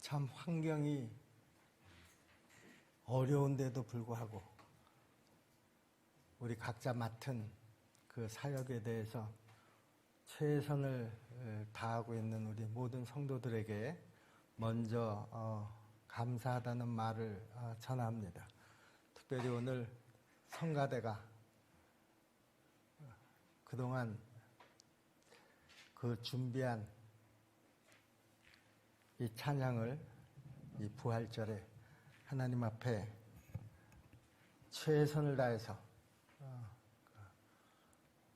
참 환경이 어려운데도 불구하고 우리 각자 맡은 그 사역에 대해서 최선을 다하고 있는 우리 모든 성도들에게 먼저 감사하다는 말을 전합니다. 특별히 오늘 성가대가 그동안 그 준비한 이 찬양을 이 부활절에 하나님 앞에 최선을 다해서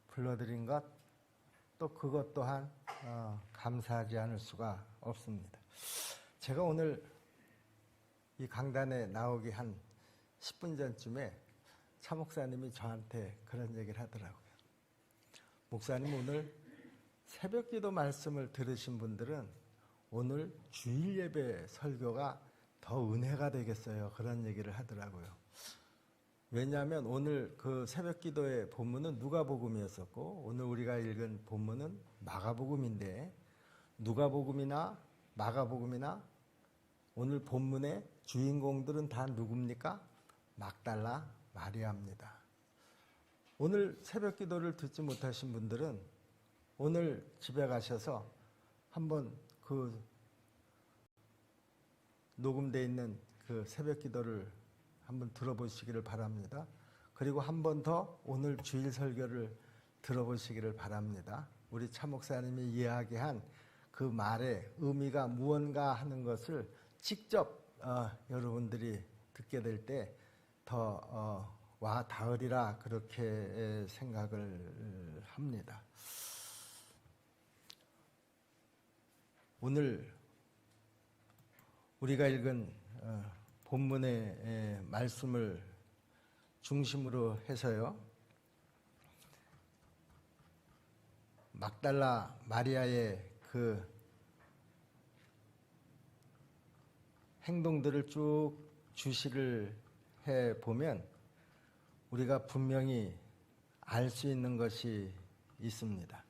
불러드린 것, 또 그것 또한 감사하지 않을 수가 없습니다. 제가 오늘 이 강단에 나오기 한 10분 전쯤에 차 목사님이 저한테 그런 얘기를 하더라고요. 목사님, 오늘 새벽기도 말씀을 들으신 분들은 오늘 주일 예배 설교가 더 은혜가 되겠어요. 그런 얘기를 하더라고요. 왜냐하면 오늘 그 새벽기도의 본문은 누가복음이었었고 오늘 우리가 읽은 본문은 마가복음인데, 누가복음이나 마가복음이나 오늘 본문의 주인공들은 다 누굽니까? 막달라 마리아입니다. 오늘 새벽기도를 듣지 못하신 분들은 오늘 집에 가셔서 한번 그 녹음되어 있는 그 새벽기도를 한번 들어보시기를 바랍니다. 그리고 한 번 더 오늘 주일 설교를 들어보시기를 바랍니다. 우리 차 목사님이 이야기한 그 말의 의미가 무언가 하는 것을 직접 여러분들이 듣게 될 때 더 와 닿으리라 그렇게 생각을 합니다. 오늘 우리가 읽은 본문의 말씀을 중심으로 해서요, 막달라 마리아의 그 행동들을 쭉 주시를 해 보면 우리가 분명히 알 수 있는 것이 있습니다.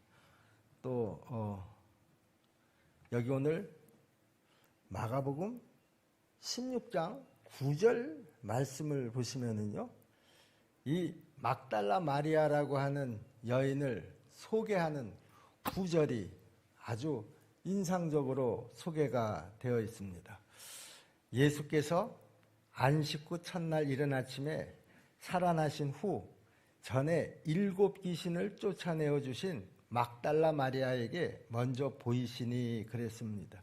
또 여기 오늘 마가복음 16장 9절 말씀을 보시면은요, 이 막달라 마리아라고 하는 여인을 소개하는 9절이 아주 인상적으로 소개가 되어 있습니다. 예수께서 안식 후 첫날 이른 아침에 살아나신 후 전에 7 귀신을 쫓아내어 주신 막달라 마리아에게 먼저 보이시니 그랬습니다.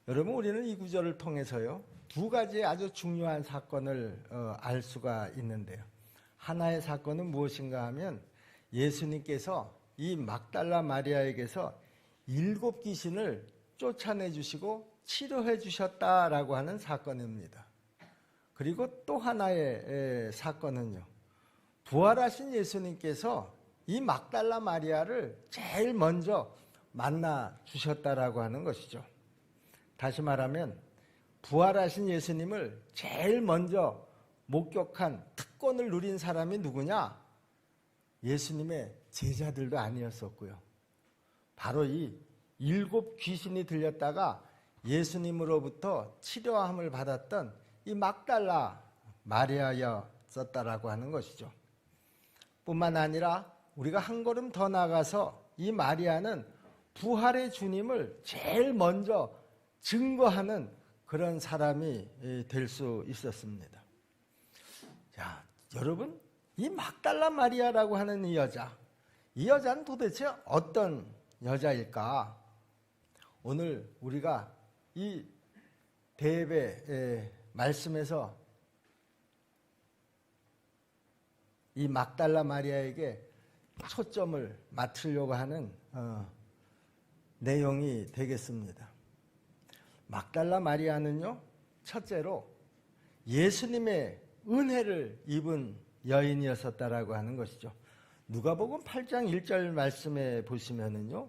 여러분, 우리는 이 구절을 통해서요, 두 가지의 아주 중요한 사건을 알 수가 있는데요. 하나의 사건은 무엇인가 하면 예수님께서 이 막달라 마리아에게서 7 귀신을 쫓아내 주시고 치료해 주셨다라고 하는 사건입니다. 그리고 또 하나의 사건은요, 부활하신 예수님께서 이 막달라 마리아를 제일 먼저 만나 주셨다라고 하는 것이죠. 다시 말하면 부활하신 예수님을 제일 먼저 목격한 특권을 누린 사람이 누구냐? 예수님의 제자들도 아니었었고요. 바로 이 7 귀신이 들렸다가 예수님으로부터 치료함을 받았던 이 막달라 마리아였었다라고 하는 것이죠. 뿐만 아니라 우리가 한 걸음 더 나가서 이 마리아는 부활의 주님을 제일 먼저 증거하는 그런 사람이 될 수 있었습니다. 자, 여러분, 이 막달라 마리아라고 하는 이 여자는 도대체 어떤 여자일까? 오늘 우리가 이 대예배 말씀에서 이 막달라 마리아에게 초점을 맞추려고 하는 내용이 되겠습니다. 막달라 마리아는요, 첫째로 예수님의 은혜를 입은 여인이었었다라고 하는 것이죠. 누가복음 8장 1절 말씀에 보시면은요,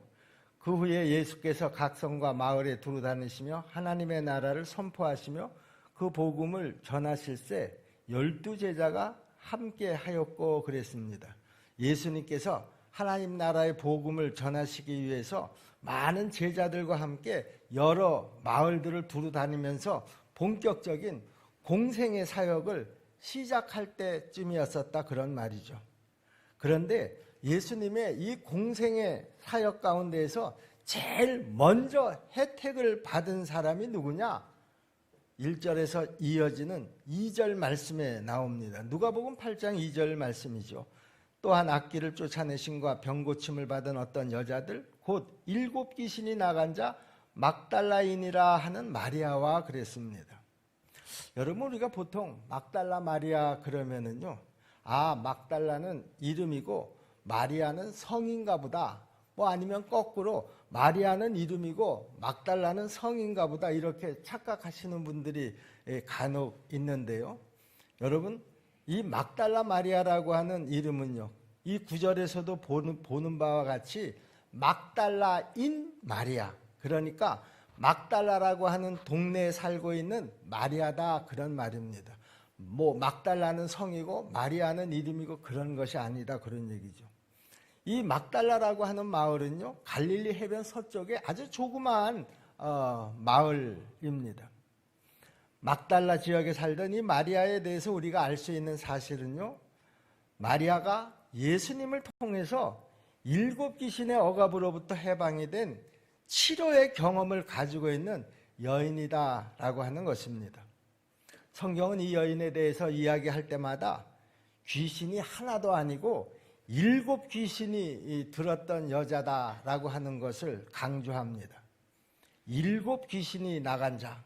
그 후에 예수께서 각 성과 마을에 두루 다니시며 하나님의 나라를 선포하시며 그 복음을 전하실새 12 제자가 함께 하였고 그랬습니다. 예수님께서 하나님 나라의 복음을 전하시기 위해서 많은 제자들과 함께 여러 마을들을 두루 다니면서 본격적인 공생의 사역을 시작할 때쯤이었었다, 그런 말이죠. 그런데 예수님의 이 공생의 사역 가운데에서 제일 먼저 혜택을 받은 사람이 누구냐? 1절에서 이어지는 2절 말씀에 나옵니다. 누가복음 8장 2절 말씀이죠. 또한 악기를 쫓아내심과 병고침을 받은 어떤 여자들 곧 7 귀신이 나간 자 막달라인이라 하는 마리아와 그랬습니다. 여러분, 우리가 보통 막달라 마리아 그러면은요, 막달라는 이름이고 마리아는 성인가 보다, 뭐 아니면 거꾸로 마리아는 이름이고 막달라는 성인가 보다, 이렇게 착각하시는 분들이 간혹 있는데요. 여러분, 이 막달라 마리아라고 하는 이름은요, 이 구절에서도 보는 바와 같이 막달라인 마리아, 그러니까 막달라라고 하는 동네에 살고 있는 마리아다, 그런 말입니다. 뭐 막달라는 성이고 마리아는 이름이고 그런 것이 아니다, 그런 얘기죠. 이 막달라라고 하는 마을은요, 갈릴리 해변 서쪽에 아주 조그마한 마을입니다. 막달라 지역에 살던 이 마리아에 대해서 우리가 알 수 있는 사실은요, 마리아가 예수님을 통해서 7 귀신의 억압으로부터 해방이 된 치료의 경험을 가지고 있는 여인이다라고 하는 것입니다. 성경은 이 여인에 대해서 이야기할 때마다 귀신이 하나도 아니고 7 귀신이 들었던 여자다라고 하는 것을 강조합니다. 7 귀신이 나간 자.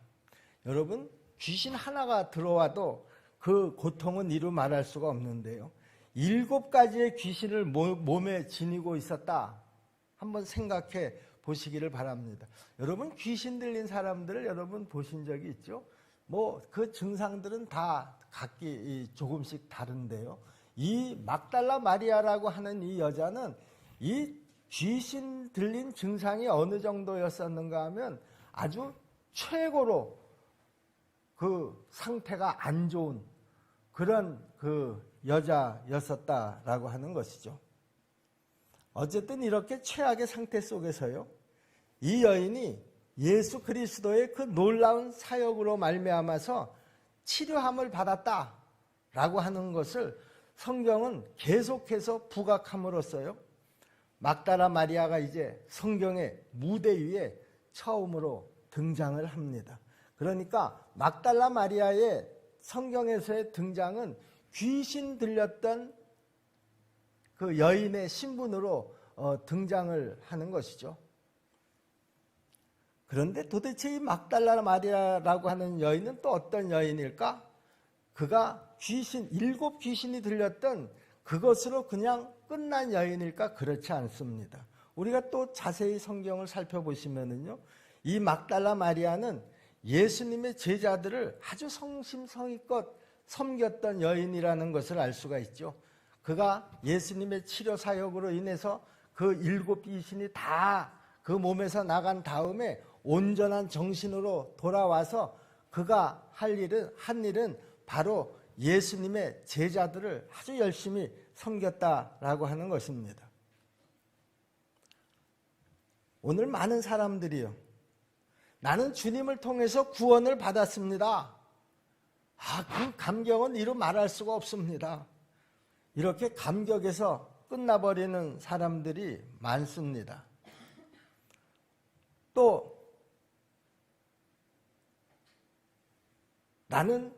여러분, 귀신 하나가 들어와도 그 고통은 이루 말할 수가 없는데요, 7가지의 귀신을 몸에 지니고 있었다, 한번 생각해 보시기를 바랍니다. 여러분, 귀신 들린 사람들을 여러분 보신 적이 있죠? 뭐 그 증상들은 다 각기 조금씩 다른데요, 이 막달라 마리아라고 하는 이 여자는 이 귀신 들린 증상이 어느 정도였었는가 하면 아주 최고로 그 상태가 안 좋은 그런 그 여자였었다라고 하는 것이죠. 어쨌든 이렇게 최악의 상태 속에서요, 이 여인이 예수 그리스도의 그 놀라운 사역으로 말미암아서 치료함을 받았다라고 하는 것을 성경은 계속해서 부각함으로써요, 막달라 마리아가 이제 성경의 무대 위에 처음으로 등장을 합니다. 그러니까 막달라 마리아의 성경에서의 등장은 귀신 들렸던 그 여인의 신분으로 등장을 하는 것이죠. 그런데 도대체 이 막달라 마리아라고 하는 여인은 또 어떤 여인일까? 그가 7 귀신이 들렸던 그것으로 그냥 끝난 여인일까? 그렇지 않습니다. 우리가 또 자세히 성경을 살펴보시면은요, 이 막달라 마리아는 예수님의 제자들을 아주 성심성의껏 섬겼던 여인이라는 것을 알 수가 있죠. 그가 예수님의 치료 사역으로 인해서 그 7 귀신이 다 그 몸에서 나간 다음에 온전한 정신으로 돌아와서 그가 한 일은 바로 예수님의 제자들을 아주 열심히 섬겼다라고 하는 것입니다. 오늘 많은 사람들이요, 나는 주님을 통해서 구원을 받았습니다. 그 감격은 이루 말할 수가 없습니다. 이렇게 감격에서 끝나버리는 사람들이 많습니다. 또 나는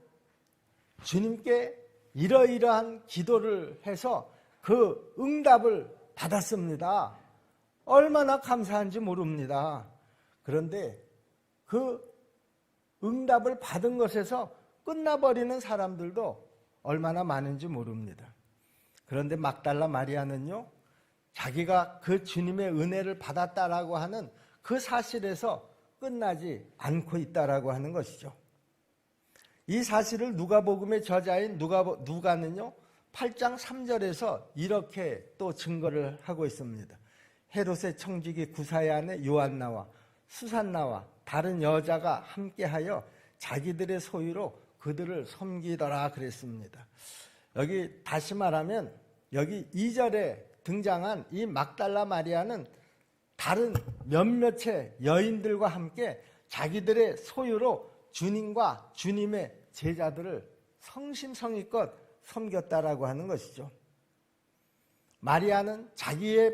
주님께 이러이러한 기도를 해서 그 응답을 받았습니다. 얼마나 감사한지 모릅니다. 그런데 그 응답을 받은 것에서 끝나버리는 사람들도 얼마나 많은지 모릅니다. 그런데 막달라 마리아는요, 자기가 그 주님의 은혜를 받았다라고 하는 그 사실에서 끝나지 않고 있다라고 하는 것이죠. 이 사실을 누가복음의 저자인 누가는요, 8장 3절에서 이렇게 또 증거를 하고 있습니다. 헤롯의 청지기 구사의 아내 요한나와 수산나와 다른 여자가 함께하여 자기들의 소유로 그들을 섬기더라 그랬습니다. 여기 다시 말하면 여기 2절에 등장한 이 막달라 마리아는 다른 몇몇의 여인들과 함께 자기들의 소유로 주님과 주님의 제자들을 성심성의껏 섬겼다라고 하는 것이죠. 마리아는 자기의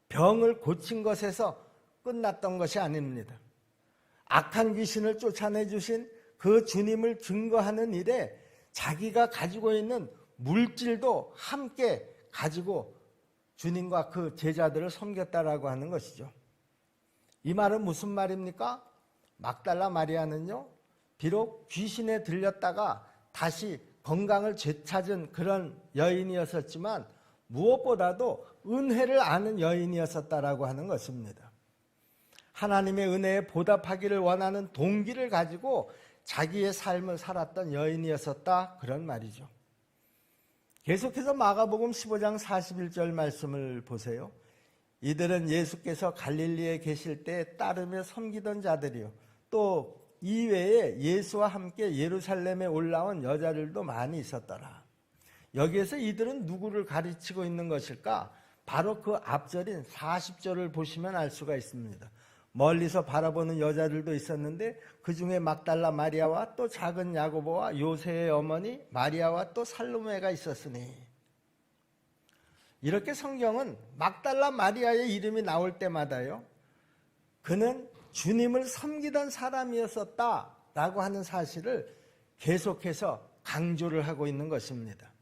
병을 고친 것에서 끝났던 것이 아닙니다. 악한 귀신을 쫓아내 주신 그 주님을 증거하는 일에 자기가 가지고 있는 물질도 함께 가지고 주님과 그 제자들을 섬겼다라고 하는 것이죠. 이 말은 무슨 말입니까? 막달라 마리아는요, 비록 귀신에 들렸다가 다시 건강을 되찾은 그런 여인이었었지만 무엇보다도 은혜를 아는 여인이었었다라고 하는 것입니다. 하나님의 은혜에 보답하기를 원하는 동기를 가지고 자기의 삶을 살았던 여인이었었다, 그런 말이죠. 계속해서 마가복음 15장 41절 말씀을 보세요. 이들은 예수께서 갈릴리에 계실 때 따르며 섬기던 자들이요, 또 이외에 예수와 함께 예루살렘에 올라온 여자들도 많이 있었더라. 여기에서 이들은 누구를 가르치고 있는 것일까? 바로 그 앞절인 40절을 보시면 알 수가 있습니다. 멀리서 바라보는 여자들도 있었는데 그 중에 막달라 마리아와 또 작은 야고보와 요새의 어머니 마리아와 또 살로메가 있었으니, 이렇게 성경은 막달라 마리아의 이름이 나올 때마다요, 그는 주님을 섬기던 사람이었었다라고 하는 사실을 계속해서 강조를 하고 있는 것입니다.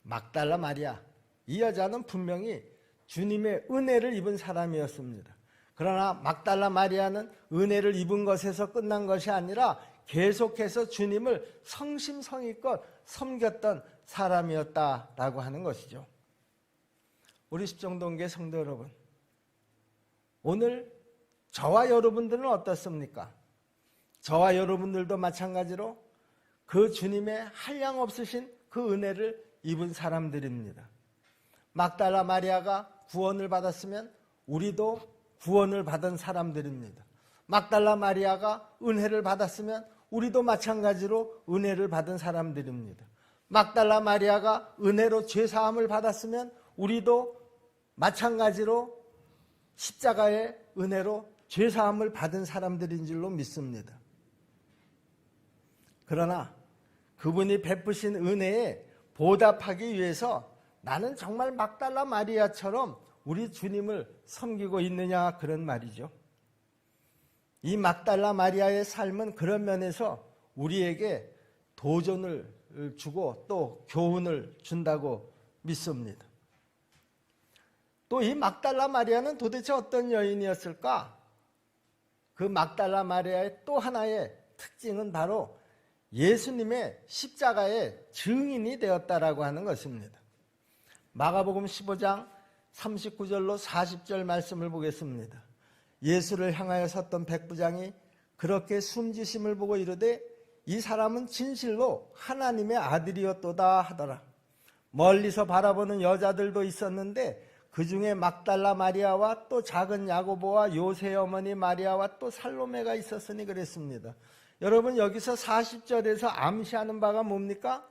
막달라 마리아, 이 여자는 분명히 주님의 은혜를 입은 사람이었습니다. 그러나 막달라 마리아는 은혜를 입은 것에서 끝난 것이 아니라 계속해서 주님을 성심성의껏 섬겼던 사람이었다라고 하는 것이죠. 우리 십정동교회 성도 여러분, 오늘 저와 여러분들은 어떻습니까? 저와 여러분들도 마찬가지로 그 주님의 한량없으신 그 은혜를 입은 사람들입니다. 막달라 마리아가 구원을 받았으면 우리도 구원을 받은 사람들입니다. 막달라 마리아가 은혜를 받았으면 우리도 마찬가지로 은혜를 받은 사람들입니다. 막달라 마리아가 은혜로 죄사함을 받았으면 우리도 마찬가지로 십자가의 은혜로 죄사함을 받은 사람들인 줄로 믿습니다. 그러나 그분이 베푸신 은혜에 보답하기 위해서 나는 정말 막달라 마리아처럼 우리 주님을 섬기고 있느냐, 그런 말이죠. 이 막달라 마리아의 삶은 그런 면에서 우리에게 도전을 주고 또 교훈을 준다고 믿습니다. 또 이 막달라 마리아는 도대체 어떤 여인이었을까? 그 막달라 마리아의 또 하나의 특징은 바로 예수님의 십자가의 증인이 되었다라고 하는 것입니다. 마가복음 15장 39절로 40절 말씀을 보겠습니다. 예수를 향하여 섰던 백부장이 그렇게 숨지심을 보고 이르되 이 사람은 진실로 하나님의 아들이었도다 하더라. 멀리서 바라보는 여자들도 있었는데 그 중에 막달라 마리아와 또 작은 야고보와 요새의 어머니 마리아와 또 살로메가 있었으니 그랬습니다. 여러분, 여기서 40절에서 암시하는 바가 뭡니까?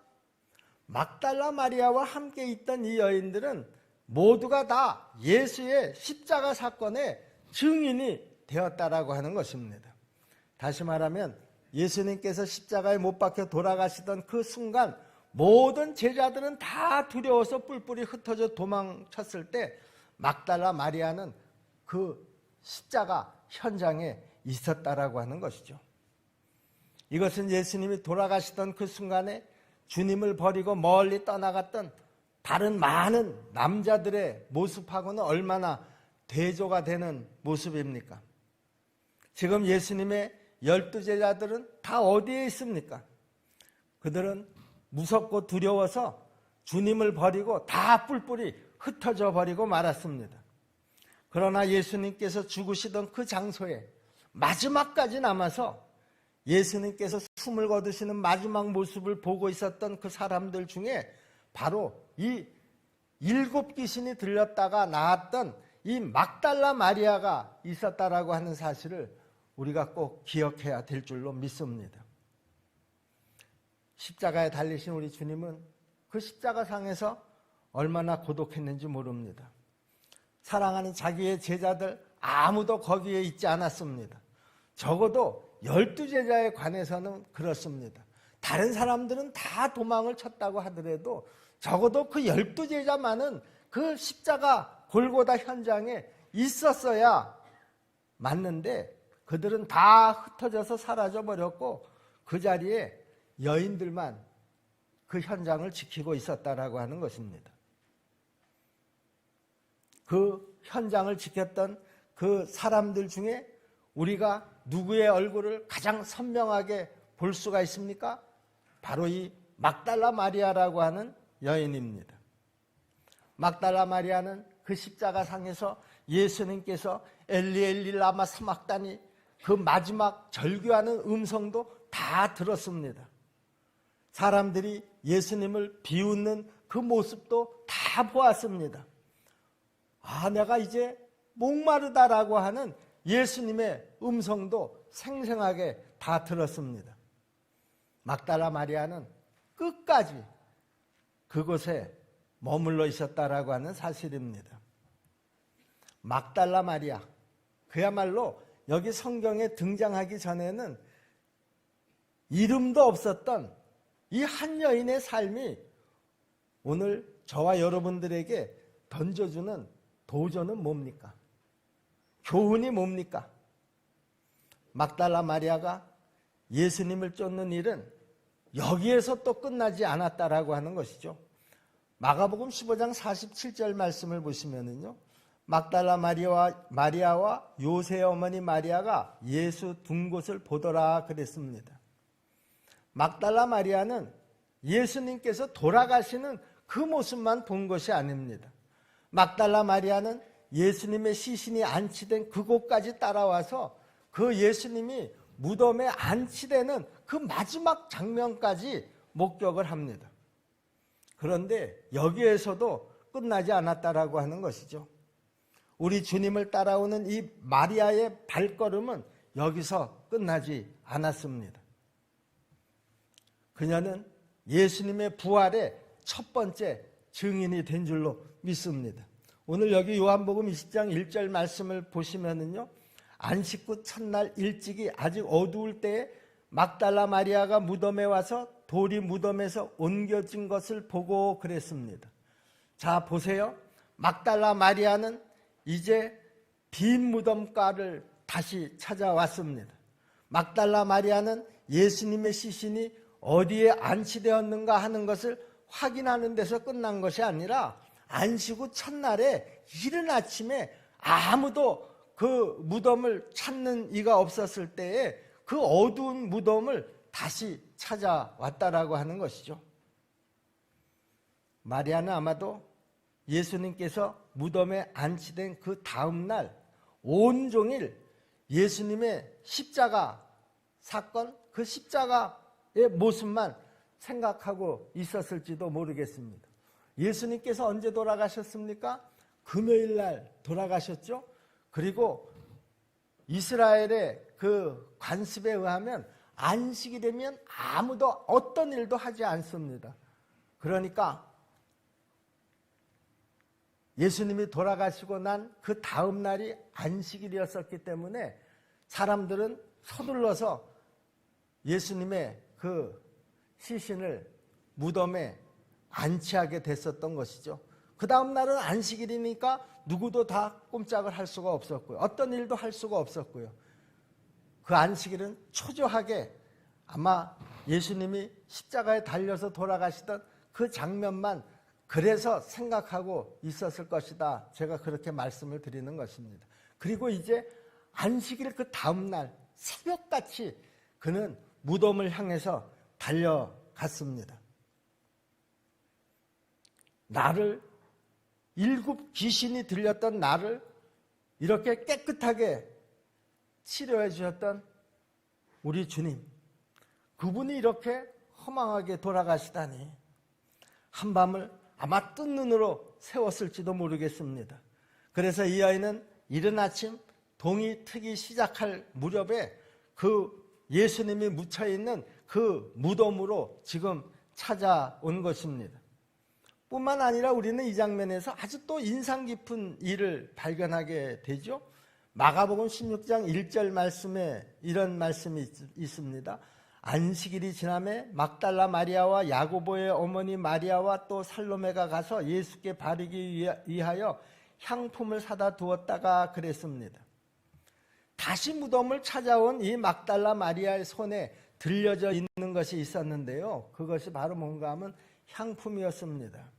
막달라 마리아와 함께 있던 이 여인들은 모두가 다 예수의 십자가 사건의 증인이 되었다라고 하는 것입니다. 다시 말하면 예수님께서 십자가에 못 박혀 돌아가시던 그 순간 모든 제자들은 다 두려워서 뿔뿔이 흩어져 도망쳤을 때 막달라 마리아는 그 십자가 현장에 있었다라고 하는 것이죠. 이것은 예수님이 돌아가시던 그 순간에 주님을 버리고 멀리 떠나갔던 다른 많은 남자들의 모습하고는 얼마나 대조가 되는 모습입니까? 지금 예수님의 12제자들은 다 어디에 있습니까? 그들은 무섭고 두려워서 주님을 버리고 다 뿔뿔이 흩어져 버리고 말았습니다. 그러나 예수님께서 죽으시던 그 장소에 마지막까지 남아서 예수님께서 숨을 거두시는 마지막 모습을 보고 있었던 그 사람들 중에 바로 이 7 귀신이 들렸다가 나았던 이 막달라 마리아가 있었다라고 하는 사실을 우리가 꼭 기억해야 될 줄로 믿습니다. 십자가에 달리신 우리 주님은 그 십자가상에서 얼마나 고독했는지 모릅니다. 사랑하는 자기의 제자들 아무도 거기에 있지 않았습니다. 적어도 12제자에 관해서는 그렇습니다. 다른 사람들은 다 도망을 쳤다고 하더라도 적어도 그 12제자만은 그 십자가 골고다 현장에 있었어야 맞는데 그들은 다 흩어져서 사라져버렸고 그 자리에 여인들만 그 현장을 지키고 있었다라고 하는 것입니다. 그 현장을 지켰던 그 사람들 중에 우리가 누구의 얼굴을 가장 선명하게 볼 수가 있습니까? 바로 이 막달라 마리아라고 하는 여인입니다. 막달라 마리아는 그 십자가상에서 예수님께서 엘리 엘리 라마 사막다니 그 마지막 절규하는 음성도 다 들었습니다. 사람들이 예수님을 비웃는 그 모습도 다 보았습니다. 아, 내가 이제 목마르다라고 하는 예수님의 음성도 생생하게 다 들었습니다. 막달라 마리아는 끝까지 그곳에 머물러 있었다라고 하는 사실입니다. 막달라 마리아, 그야말로 여기 성경에 등장하기 전에는 이름도 없었던 이 한 여인의 삶이 오늘 저와 여러분들에게 던져주는 도전은 뭡니까? 교훈이 뭡니까? 막달라 마리아가 예수님을 쫓는 일은 여기에서 또 끝나지 않았다라고 하는 것이죠. 마가복음 15장 47절 말씀을 보시면은요, 막달라 마리아와 요새의 어머니 마리아가 예수 둔 곳을 보더라 그랬습니다. 막달라 마리아는 예수님께서 돌아가시는 그 모습만 본 것이 아닙니다. 막달라 마리아는 예수님의 시신이 안치된 그곳까지 따라와서 그 예수님이 무덤에 안치되는 그 마지막 장면까지 목격을 합니다. 그런데 여기에서도 끝나지 않았다라고 하는 것이죠. 우리 주님을 따라오는 이 마리아의 발걸음은 여기서 끝나지 않았습니다. 그녀는 예수님의 부활의 첫 번째 증인이 된 줄로 믿습니다. 오늘 여기 요한복음 20장 1절 말씀을 보시면은요, 안식 후 첫날 일찍이 아직 어두울 때에 막달라 마리아가 무덤에 와서 돌이 무덤에서 옮겨진 것을 보고 그랬습니다. 자, 보세요. 막달라 마리아는 이제 빈 무덤가를 다시 찾아왔습니다. 막달라 마리아는 예수님의 시신이 어디에 안치되었는가 하는 것을 확인하는 데서 끝난 것이 아니라 안식 후 첫날에 이른 아침에 아무도 그 무덤을 찾는 이가 없었을 때에 그 어두운 무덤을 다시 찾아왔다라고 하는 것이죠. 마리아는 아마도 예수님께서 무덤에 안치된 그 다음 날 온종일 예수님의 십자가 사건, 그 십자가의 모습만 생각하고 있었을지도 모르겠습니다. 예수님께서 언제 돌아가셨습니까? 금요일 날 돌아가셨죠. 그리고 이스라엘의 그 관습에 의하면 안식이 되면 아무도 어떤 일도 하지 않습니다. 그러니까 예수님이 돌아가시고 난 그 다음 날이 안식일이었었기 때문에 사람들은 서둘러서 예수님의 그 시신을 무덤에 안치하게 됐었던 것이죠. 그 다음 날은 안식일이니까 누구도 다 꼼짝을 할 수가 없었고요. 어떤 일도 할 수가 없었고요. 그 안식일은 초조하게 아마 예수님이 십자가에 달려서 돌아가시던 그 장면만 그래서 생각하고 있었을 것이다. 제가 그렇게 말씀을 드리는 것입니다. 그리고 이제 안식일 그 다음 날 새벽같이 그는 무덤을 향해서 달려갔습니다. 나를, 일곱 귀신이 들렸던 나를 이렇게 깨끗하게 치료해 주셨던 우리 주님, 그분이 이렇게 허망하게 돌아가시다니 한밤을 아마 뜬 눈으로 세웠을지도 모르겠습니다. 그래서 이 아이는 이른 아침 동이 트기 시작할 무렵에 그 예수님이 묻혀있는 그 무덤으로 지금 찾아온 것입니다. 뿐만 아니라 우리는 이 장면에서 아주 또 인상 깊은 일을 발견하게 되죠. 마가복음 16장 1절 말씀에 이런 말씀이 있습니다. 안식일이 지남에 막달라 마리아와 야고보의 어머니 마리아와 또 살로메가 가서 예수께 바르기 위하여 향품을 사다 두었다가 그랬습니다. 다시 무덤을 찾아온 이 막달라 마리아의 손에 들려져 있는 것이 있었는데요. 그것이 바로 뭔가 하면 향품이었습니다.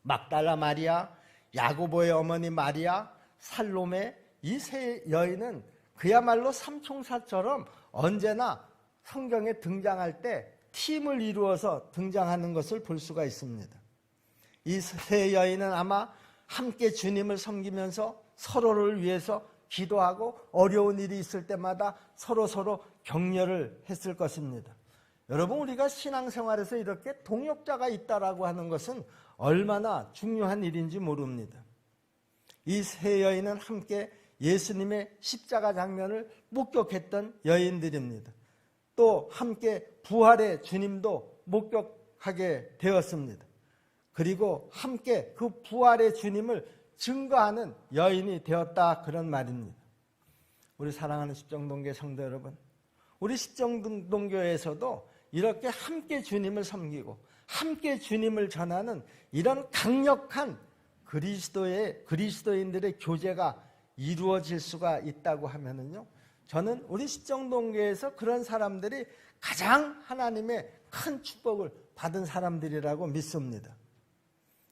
막달라 마리아, 야고보의 어머니 마리아, 살로메, 이 세 여인은 그야말로 삼총사처럼 언제나 성경에 등장할 때 팀을 이루어서 등장하는 것을 볼 수가 있습니다. 이 세 여인은 아마 함께 주님을 섬기면서 서로를 위해서 기도하고 어려운 일이 있을 때마다 서로 격려를 했을 것입니다. 여러분, 우리가 신앙생활에서 이렇게 동역자가 있다라고 하는 것은 얼마나 중요한 일인지 모릅니다. 이 세 여인은 함께 예수님의 십자가 장면을 목격했던 여인들입니다. 또 함께 부활의 주님도 목격하게 되었습니다. 그리고 함께 그 부활의 주님을 증거하는 여인이 되었다, 그런 말입니다. 우리 사랑하는 십정동교회 성도 여러분, 우리 십정동교회에서도 이렇게 함께 주님을 섬기고 함께 주님을 전하는 이런 강력한 그리스도인들의 교제가 이루어질 수가 있다고 하면은요, 저는 우리 십정동교회에서 그런 사람들이 가장 하나님의 큰 축복을 받은 사람들이라고 믿습니다.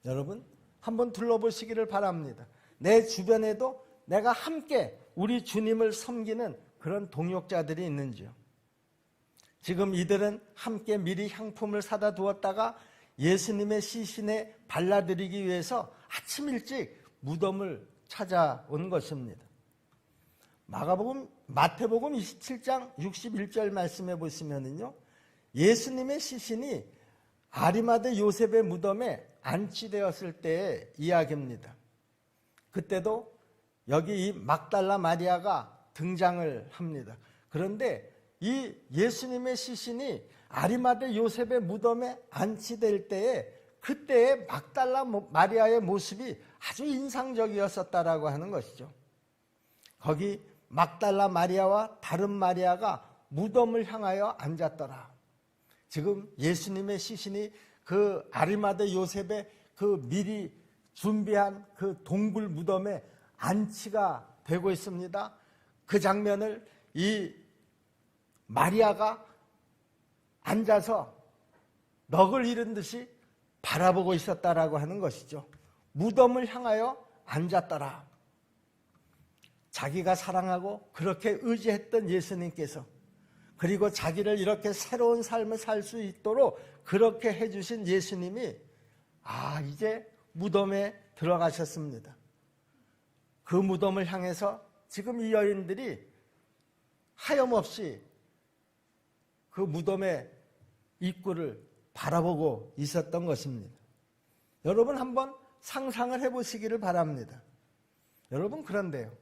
여러분, 한번 둘러보시기를 바랍니다. 내 주변에도 내가 함께 우리 주님을 섬기는 그런 동역자들이 있는지요? 지금 이들은 함께 미리 향품을 사다 두었다가 예수님의 시신에 발라드리기 위해서 아침 일찍 무덤을 찾아온 것입니다. 마태복음 27장 61절 말씀해 보시면은요, 예수님의 시신이 아리마대 요셉의 무덤에 안치되었을 때의 이야기입니다. 그때도 여기 이 막달라 마리아가 등장을 합니다. 그런데 이 예수님의 시신이 아리마대 요셉의 무덤에 안치될 때에 그때의 막달라 마리아의 모습이 아주 인상적이었었다라고 하는 것이죠. 거기 막달라 마리아와 다른 마리아가 무덤을 향하여 앉았더라. 지금 예수님의 시신이 그 아리마대 요셉의 그 미리 준비한 그 동굴 무덤에 안치가 되고 있습니다. 그 장면을 이 마리아가 앉아서 넋을 잃은 듯이 바라보고 있었다라고 하는 것이죠. 무덤을 향하여 앉았더라. 자기가 사랑하고 그렇게 의지했던 예수님께서, 그리고 자기를 이렇게 새로운 삶을 살 수 있도록 그렇게 해주신 예수님이 이제 무덤에 들어가셨습니다. 그 무덤을 향해서 지금 이 여인들이 하염없이 그 무덤의 입구를 바라보고 있었던 것입니다. 여러분, 한번 상상을 해보시기를 바랍니다. 여러분, 그런데요,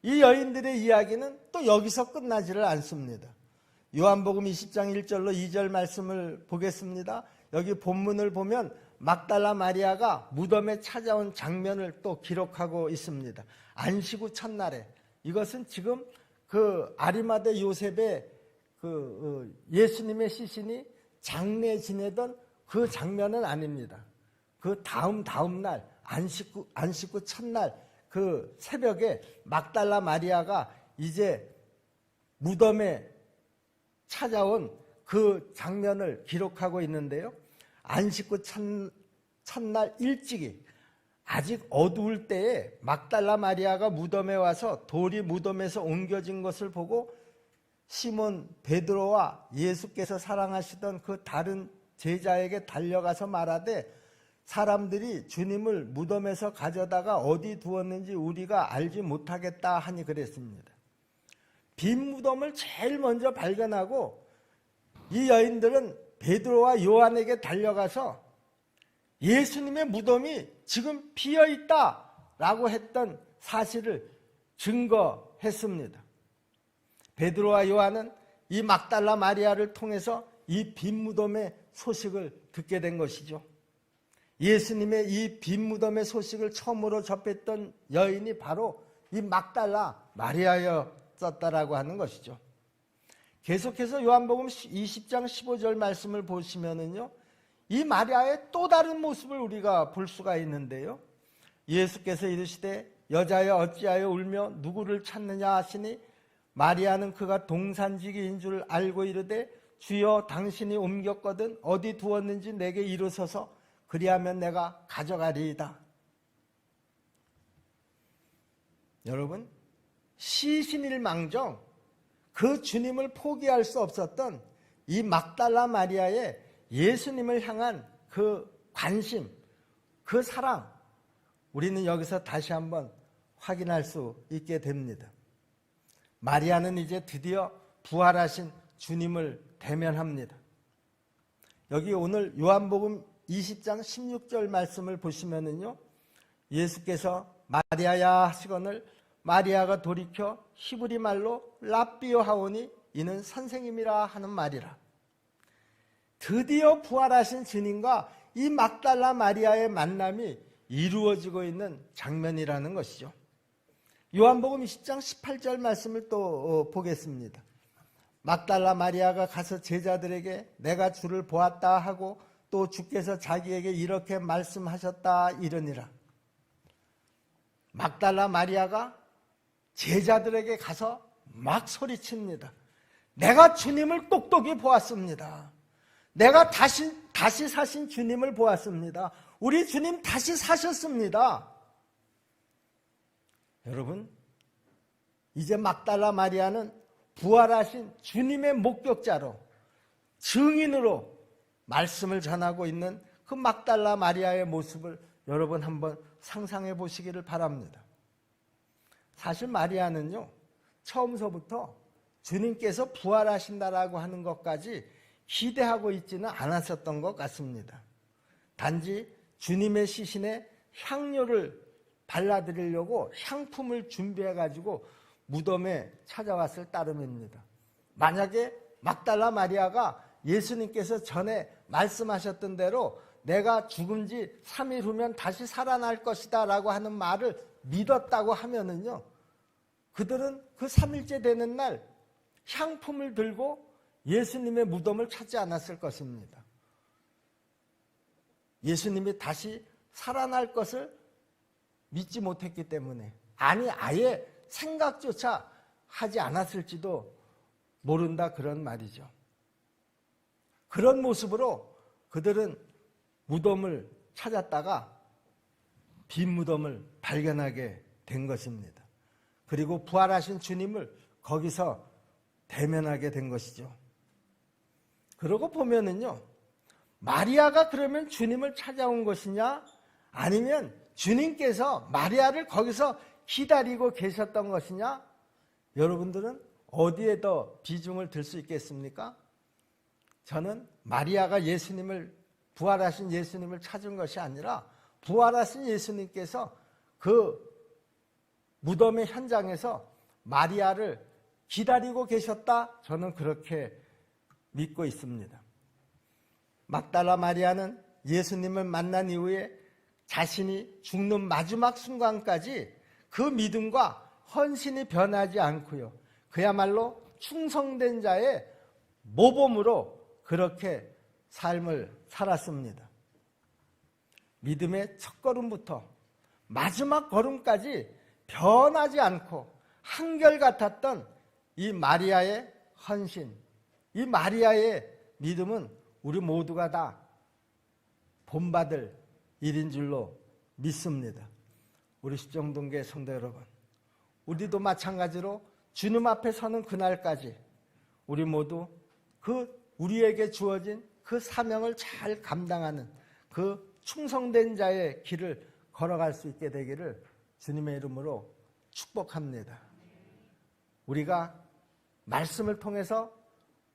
이 여인들의 이야기는 또 여기서 끝나지를 않습니다. 요한복음 20장 1절로 2절 말씀을 보겠습니다. 여기 본문을 보면 막달라 마리아가 무덤에 찾아온 장면을 또 기록하고 있습니다. 안식 후 첫날에, 이것은 지금 그 아리마대 요셉의 그 예수님의 시신이 장례 지내던 그 장면은 아닙니다. 그 다음 날 안식 후 첫날 그 새벽에 막달라 마리아가 이제 무덤에 찾아온 그 장면을 기록하고 있는데요. 안식 후 첫날 일찍이 아직 어두울 때에 막달라 마리아가 무덤에 와서 돌이 무덤에서 옮겨진 것을 보고 시몬 베드로와 예수께서 사랑하시던 그 다른 제자에게 달려가서 말하되, 사람들이 주님을 무덤에서 가져다가 어디 두었는지 우리가 알지 못하겠다 하니 그랬습니다. 빈 무덤을 제일 먼저 발견하고 이 여인들은 베드로와 요한에게 달려가서 예수님의 무덤이 지금 비어있다라고 했던 사실을 증거했습니다. 베드로와 요한은 이 막달라 마리아를 통해서 이 빈 무덤의 소식을 듣게 된 것이죠. 예수님의 이 빈 무덤의 소식을 처음으로 접했던 여인이 바로 이 막달라 마리아였었다라고 하는 것이죠. 계속해서 요한복음 20장 15절 말씀을 보시면은요, 이 마리아의 또 다른 모습을 우리가 볼 수가 있는데요. 예수께서 이르시되 여자여 어찌하여 울며 누구를 찾느냐 하시니 마리아는 그가 동산지기인 줄 알고 이르되 주여 당신이 옮겼거든 어디 두었는지 내게 이르소서 그리하면 내가 가져가리이다. 여러분, 시신일망정 그 주님을 포기할 수 없었던 이 막달라 마리아의 예수님을 향한 그 관심, 그 사랑, 우리는 여기서 다시 한번 확인할 수 있게 됩니다. 마리아는 이제 드디어 부활하신 주님을 대면합니다. 여기 오늘 요한복음 20장 16절 말씀을 보시면은요, 예수께서 마리아야 하시거늘 마리아가 돌이켜 히브리 말로 랍비오 하오니 이는 선생님이라 하는 말이라. 드디어 부활하신 주님과 이 막달라 마리아의 만남이 이루어지고 있는 장면이라는 것이죠. 요한복음 20장 18절 말씀을 또 보겠습니다. 막달라 마리아가 가서 제자들에게 내가 주를 보았다 하고 또 주께서 자기에게 이렇게 말씀하셨다 이르니라. 막달라 마리아가 제자들에게 가서 막 소리칩니다. 내가 주님을 똑똑히 보았습니다. 내가 다시 사신 주님을 보았습니다. 우리 주님 다시 사셨습니다. 여러분, 이제 막달라 마리아는 부활하신 주님의 목격자로, 증인으로 말씀을 전하고 있는 그 막달라 마리아의 모습을 여러분 한번 상상해 보시기를 바랍니다. 사실 마리아는요, 처음서부터 주님께서 부활하신다라고 하는 것까지 기대하고 있지는 않았었던 것 같습니다. 단지 주님의 시신에 향료를 발라드리려고 향품을 준비해가지고 무덤에 찾아왔을 따름입니다. 만약에 막달라 마리아가 예수님께서 전에 말씀하셨던 대로 내가 죽은 지 3일 후면 다시 살아날 것이다 라고 하는 말을 믿었다고 하면은요, 그들은 그 3일째 되는 날 향품을 들고 예수님의 무덤을 찾지 않았을 것입니다. 예수님이 다시 살아날 것을 믿지 못했기 때문에, 아니 아예 생각조차 하지 않았을지도 모른다, 그런 말이죠. 그런 모습으로 그들은 무덤을 찾았다가 빈 무덤을 발견하게 된 것입니다. 그리고 부활하신 주님을 거기서 대면하게 된 것이죠. 그러고 보면은요, 마리아가 그러면 주님을 찾아온 것이냐, 아니면 주님께서 마리아를 거기서 기다리고 계셨던 것이냐, 여러분들은 어디에 더 비중을 둘 수 있겠습니까? 저는 마리아가 부활하신 예수님을 찾은 것이 아니라 부활하신 예수님께서 그 무덤의 현장에서 마리아를 기다리고 계셨다, 저는 그렇게 믿고 있습니다. 막달라 마리아는 예수님을 만난 이후에 자신이 죽는 마지막 순간까지 그 믿음과 헌신이 변하지 않고요, 그야말로 충성된 자의 모범으로 그렇게 삶을 살았습니다. 믿음의 첫걸음부터 마지막 걸음까지 변하지 않고 한결같았던 이 마리아의 헌신, 이 마리아의 믿음은 우리 모두가 다 본받을 일인 줄로 믿습니다. 우리 십정동교회 성도 여러분, 우리도 마찬가지로 주님 앞에 서는 그날까지 우리 모두 우리에게 주어진 그 사명을 잘 감당하는 그 충성된 자의 길을 걸어갈 수 있게 되기를 주님의 이름으로 축복합니다. 우리가 말씀을 통해서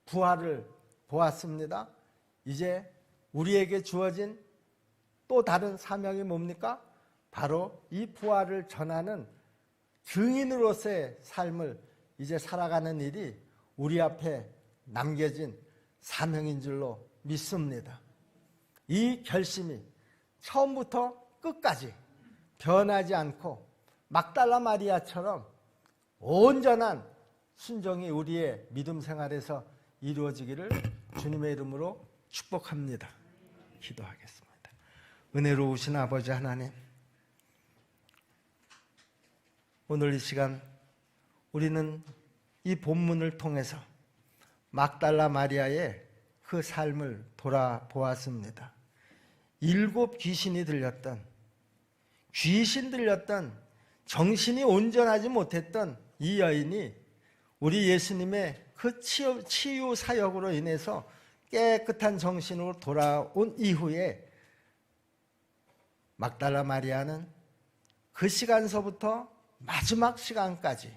부활을 보았습니다. 이제 우리에게 주어진 또 다른 사명이 뭡니까? 바로 이 부활을 전하는 증인으로서의 삶을 이제 살아가는 일이 우리 앞에 남겨진 사명인 줄로 믿습니다. 이 결심이 처음부터 끝까지 변하지 않고 막달라 마리아처럼 온전한 순종이 우리의 믿음 생활에서 이루어지기를 주님의 이름으로 축복합니다. 기도하겠습니다. 은혜로우신 아버지 하나님, 오늘 이 시간 우리는 이 본문을 통해서 막달라 마리아의 그 삶을 돌아보았습니다. 7 귀신이 들렸던, 귀신 들렸던, 정신이 온전하지 못했던 이 여인이 우리 예수님의 그 치유 사역으로 인해서 깨끗한 정신으로 돌아온 이후에 막달라 마리아는 그 시간서부터 마지막 시간까지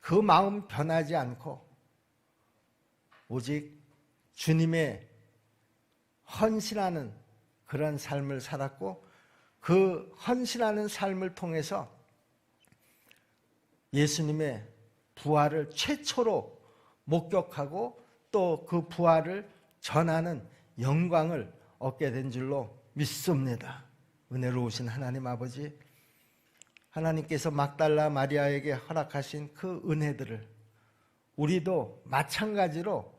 그 마음 변하지 않고 오직 주님의 헌신하는 그런 삶을 살았고, 그 헌신하는 삶을 통해서 예수님의 부활을 최초로 목격하고 또 그 부활을 전하는 영광을 얻게 된 줄로 믿습니다. 은혜로우신 하나님 아버지, 하나님께서 막달라 마리아에게 허락하신 그 은혜들을 우리도 마찬가지로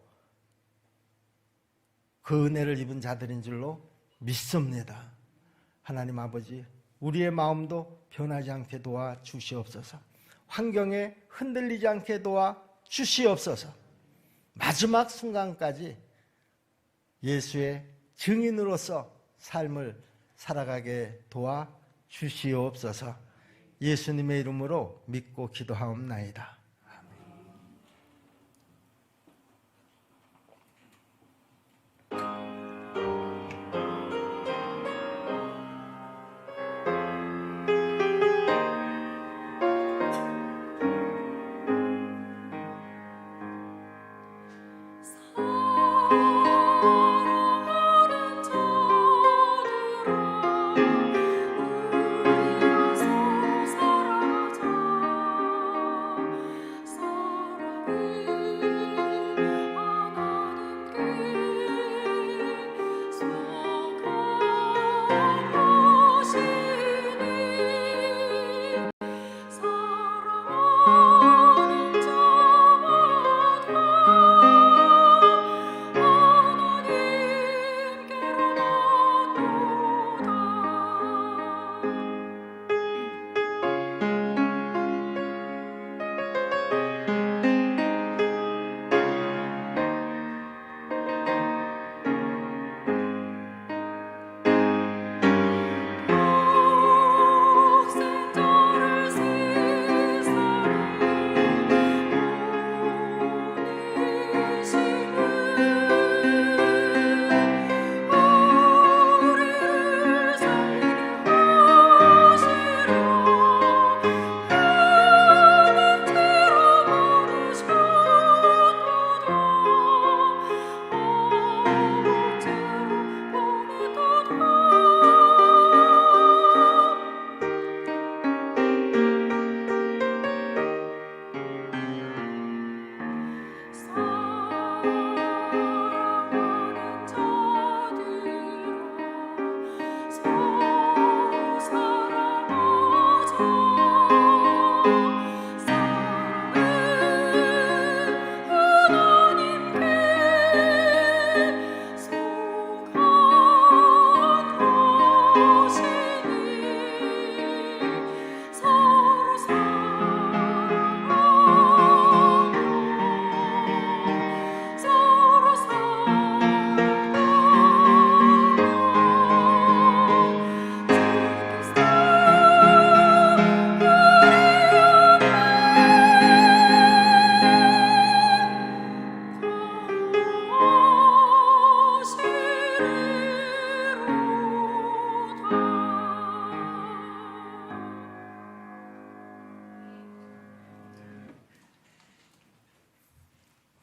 그 은혜를 입은 자들인 줄로 믿습니다. 하나님 아버지, 우리의 마음도 변하지 않게 도와 주시옵소서. 환경에 흔들리지 않게 도와 주시옵소서. 마지막 순간까지 예수의 증인으로서 삶을 살아가게 도와 주시옵소서. 예수님의 이름으로 믿고 기도하옵나이다.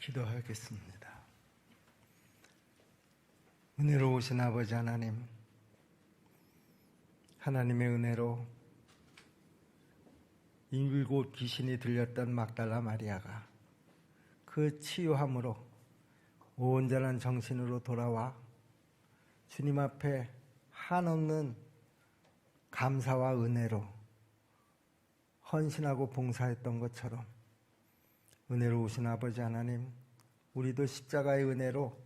기도하겠습니다. 은혜로우신 아버지 하나님, 하나님의 은혜로 7 귀신이 들렸던 막달라 마리아가 그 치유함으로 온전한 정신으로 돌아와 주님 앞에 한없는 감사와 은혜로 헌신하고 봉사했던 것처럼 은혜로우신 아버지 하나님, 우리도 십자가의 은혜로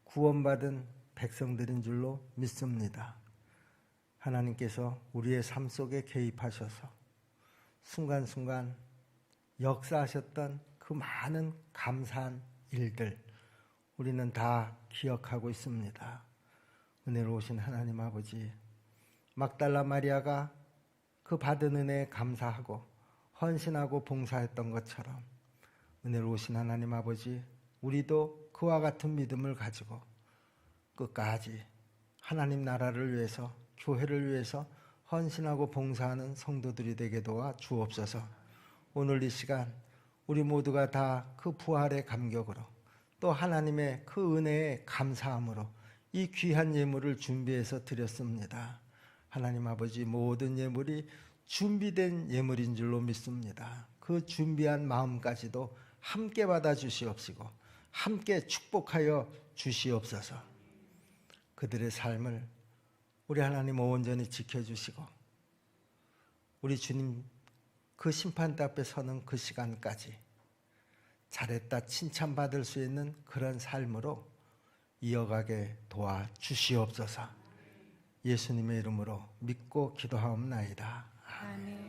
구원받은 백성들인 줄로 믿습니다. 하나님께서 우리의 삶 속에 개입하셔서 순간순간 역사하셨던 그 많은 감사한 일들 우리는 다 기억하고 있습니다. 은혜로우신 하나님 아버지, 막달라 마리아가 그 받은 은혜에 감사하고 헌신하고 봉사했던 것처럼 은혜로우신 하나님 아버지, 우리도 그와 같은 믿음을 가지고 끝까지 하나님 나라를 위해서, 교회를 위해서 헌신하고 봉사하는 성도들이 되게 도와 주옵소서. 오늘 이 시간 우리 모두가 다 그 부활의 감격으로 또 하나님의 그 은혜에 감사함으로 이 귀한 예물을 준비해서 드렸습니다. 하나님 아버지, 모든 예물이 준비된 예물인 줄로 믿습니다. 그 준비한 마음까지도 함께 받아 주시옵시고 함께 축복하여 주시옵소서. 그들의 삶을 우리 하나님 온전히 지켜주시고 우리 주님 그 심판대 앞에 서는 그 시간까지 잘했다 칭찬받을 수 있는 그런 삶으로 이어가게 도와주시옵소서. 예수님의 이름으로 믿고 기도하옵나이다. 아멘.